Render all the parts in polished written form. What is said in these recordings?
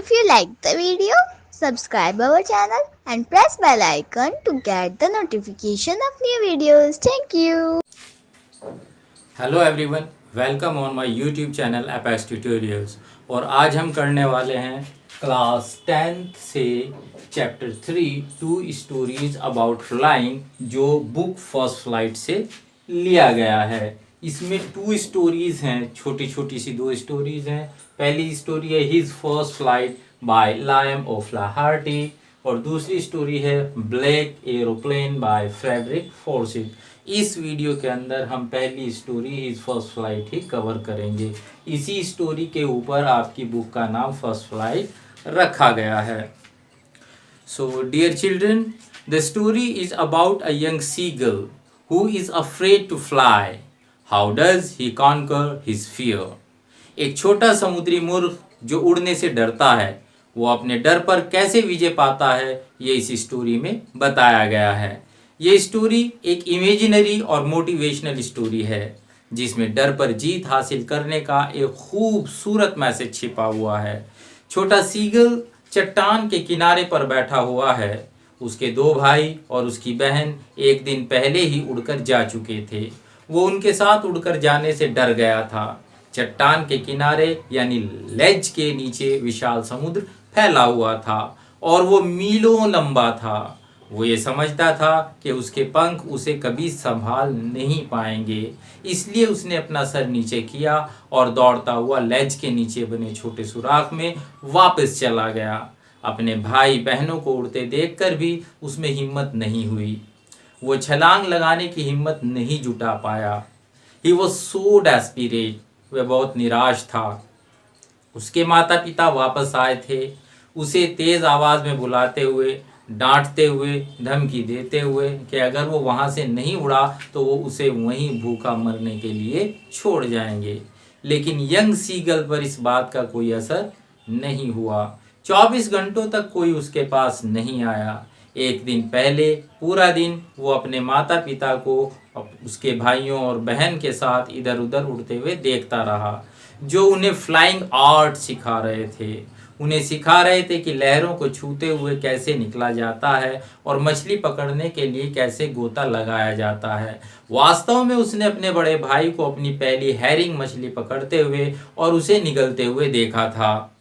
If you like the video, subscribe our channel and press bell icon to get the notification of new videos. Thank you. Hello everyone, welcome on my YouTube channel Apex tutorials. और आज हम करने वाले हैं class 10th से chapter 3 two stories about flying, जो book first flight से लिया गया है। इसमें 2 स्टोरीज हैं, छोटी छोटी सी 2 स्टोरीज हैं। पहली स्टोरी है his first flight by Liam O'Flaherty और दूसरी स्टोरी है black aeroplane by Frederick Forsyth. इस वीडियो के अंदर हम पहली स्टोरी हिज फर्स्ट फ्लाइट ही कवर करेंगे। इसी स्टोरी के ऊपर आपकी बुक का नाम फर्स्ट फ्लाइट रखा गया है। So dear children, the story is about a young seagull who is afraid to fly. How does he conquer his fear. एक छोटा समुद्री मूर्ख जो उड़ने से डरता है, वो अपने डर पर कैसे विजय पाता है, ये इस स्टोरी में बताया गया है। ये स्टोरी एक इमेजिनरी और मोटिवेशनल स्टोरी है, जिसमें डर पर जीत हासिल करने का एक खूबसूरत मैसेज छिपा हुआ है। छोटा सीगल चट्टान के किनारे पर बैठा हुआ है। उसके 2 भाई और उसकी बहन एक दिन पहले ही उड़कर जा चुके थे। वो उनके साथ उड़कर जाने से डर गया था। चट्टान के किनारे यानी लेज के नीचे विशाल समुद्र फैला हुआ था और वो मीलों लंबा था। वो ये समझता था कि उसके पंख उसे कभी संभाल नहीं पाएंगे, इसलिए उसने अपना सर नीचे किया और दौड़ता हुआ लेज के नीचे बने छोटे सुराख में वापस चला गया। अपने भाई बहनों को उड़ते देखकर भी उसमें हिम्मत नहीं हुई। वो छलांग लगाने की हिम्मत नहीं जुटा पाया। He was so desperate. वह बहुत निराश था। उसके माता पिता वापस आए थे, उसे तेज आवाज में बुलाते हुए, डांटते हुए, धमकी देते हुए कि अगर वो वहाँ से नहीं उड़ा तो वो उसे वहीं भूखा मरने के लिए छोड़ जाएंगे। लेकिन यंग सीगल पर इस बात का कोई असर नहीं हुआ। 24 घंटों तक कोई उसके पास नहीं आया। एक दिन पहले पूरा दिन वो अपने माता पिता को उसके भाइयों और बहन के साथ इधर उधर उड़ते हुए देखता रहा, जो उन्हें फ्लाइंग आर्ट सिखा रहे थे। उन्हें सिखा रहे थे कि लहरों को छूते हुए कैसे निकला जाता है और मछली पकड़ने के लिए कैसे गोता लगाया जाता है। वास्तव में उसने अपने बड़े भाई को अपनी पहली हैरिंग मछली पकड़ते हुए और उसे निगलते हुए देखा था।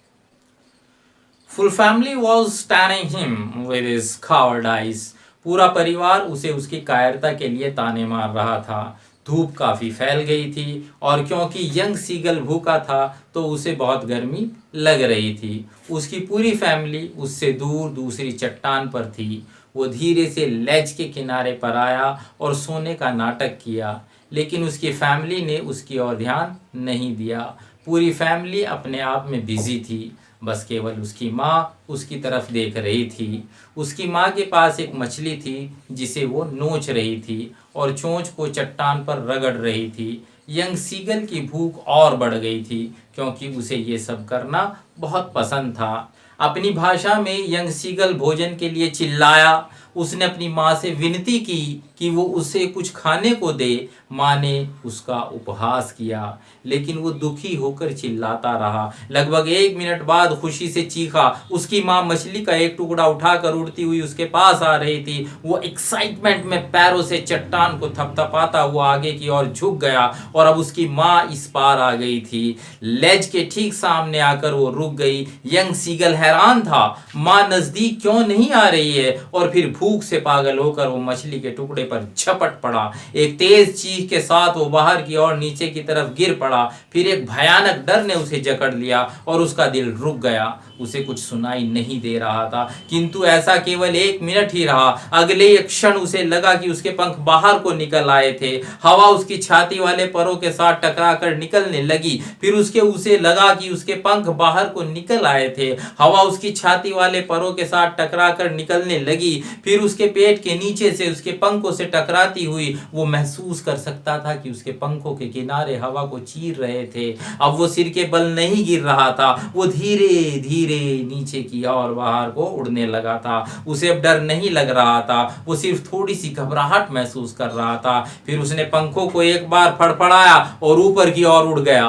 Full family was staining him with his cowardice। पूरा परिवार उसे उसकी कायरता के लिए ताने मार रहा था। धूप काफ़ी फैल गई थी और क्योंकि यंग सीगल भूखा था तो उसे बहुत गर्मी लग रही थी। उसकी पूरी फैमिली उससे दूर दूसरी चट्टान पर थी। वो धीरे से लेज के किनारे पर आया और सोने का नाटक किया, लेकिन उसकी फैमिली ने उसकी ओर ध्यान नहीं दिया। पूरी फैमिली अपने आप में बिजी थी। बस केवल उसकी माँ उसकी तरफ देख रही थी। उसकी माँ के पास एक मछली थी जिसे वो नोच रही थी और चोंच को चट्टान पर रगड़ रही थी। यंग सीगल की भूख और बढ़ गई थी क्योंकि उसे ये सब करना बहुत पसंद था। अपनी भाषा में यंग सीगल भोजन के लिए चिल्लाया। उसने अपनी माँ से विनती की कि वो उसे कुछ खाने को दे। माँ ने उसका उपहास किया, लेकिन वो दुखी होकर चिल्लाता रहा। लगभग 1 मिनट बाद खुशी से चीखा। उसकी माँ मछली का एक टुकड़ा उठाकर उड़ती हुई उसके पास आ रही थी। वो एक्साइटमेंट में पैरों से चट्टान को थपथपाता हुआ आगे की ओर झुक गया और अब उसकी माँ इस पार आ गई थी। लेज के ठीक सामने आकर वो रुक गई। यंग सीगल हैरान था, माँ नजदीक क्यों नहीं आ रही है, और फिर भूख से पागल होकर वो मछली के टुकड़े पर झपट पड़ा। एक तेज चीख के साथ वो बाहर की ओर नीचे की तरफ गिर पड़ा। फिर एक भयानक डर ने उसे जकड़ लिया और उसका दिल रुक गया। उसे कुछ सुनाई नहीं दे रहा था, किंतु ऐसा केवल 1 मिनट ही रहा। अगले एक क्षण उसे लगा कि उसके पंख बाहर को निकल आए थे। हवा उसकी छाती वाले परों के साथ टकराकर निकलने लगी। फिर उसे लगा कि उसके पंख बाहर को निकल आए थे। हवा उसकी छाती वाले परों के साथ टकराकर निकलने लगी। फिर उसके पेट के नीचे से उसके पंखों से टकराती हुई वो महसूस कर सकता था कि उसके पंखों के किनारे हवा को चीर रहे थे। अब वो सिर के बल नहीं गिर रहा था, वो धीरे धीरे नीचे की ओर बाहर को उड़ने लगा था। उसे अब डर नहीं लग रहा था, वो सिर्फ थोड़ी सी घबराहट महसूस कर रहा था। फिर उसने पंखों को एक बार फड़फड़ाया और ऊपर की ओर उड़ गया।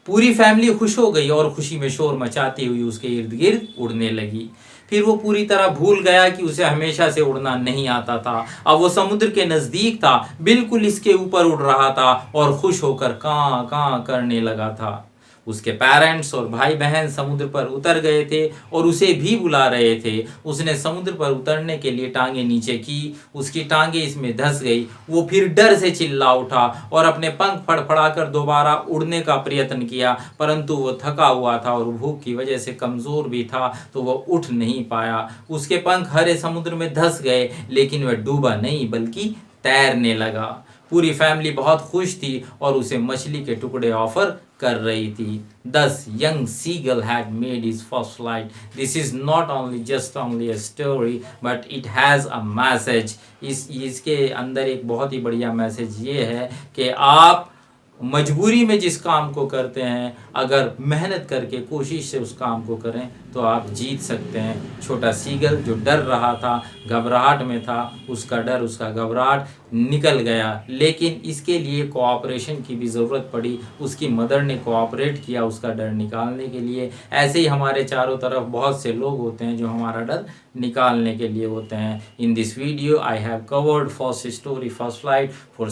पूरी फैमिली खुश हो गई और खुशी में शोर मचाती हुई उसके इर्द गिर्द उड़ने लगी। फिर वो पूरी तरह भूल गया कि उसे हमेशा से उड़ना नहीं आता था। अब वो समुद्र के नजदीक था, बिल्कुल इसके ऊपर उड़ रहा था और खुश होकर कां कां करने लगा था। उसके पेरेंट्स और भाई बहन समुद्र पर उतर गए थे और उसे भी बुला रहे थे। उसने समुद्र पर उतरने के लिए टांगे नीचे की, उसकी टांगे इसमें धंस गई। वो फिर डर से चिल्ला उठा और अपने पंख फड़फड़ाकर दोबारा उड़ने का प्रयत्न किया, परंतु वो थका हुआ था और भूख की वजह से कमजोर भी था, तो वो उठ नहीं पाया। उसके पंख हरे समुद्र में धंस गए, लेकिन वह डूबा नहीं बल्कि तैरने लगा। पूरी फैमिली बहुत खुश थी और उसे मछली के टुकड़े ऑफर कर रही थी। Thus, young seagull had made his first flight. This is not only a story, but it has a message. इसके अंदर एक बहुत ही बढ़िया मैसेज ये है कि आप मजबूरी में जिस काम को करते हैं, अगर मेहनत करके कोशिश से उस काम को करें तो आप जीत सकते हैं। छोटा सीगल जो डर रहा था, घबराहट में था, उसका डर, उसका घबराहट निकल गया, लेकिन इसके लिए कोऑपरेशन की भी ज़रूरत पड़ी। उसकी मदर ने कोऑपरेट किया उसका डर निकालने के लिए। ऐसे ही हमारे चारों तरफ बहुत से लोग होते हैं जो हमारा डर निकालने के लिए होते हैं। In this video I have covered first story, first flight. For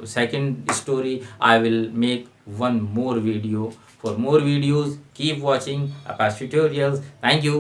second story I will make one more video. For more videos keep watching Apache Tutorials. Thank you.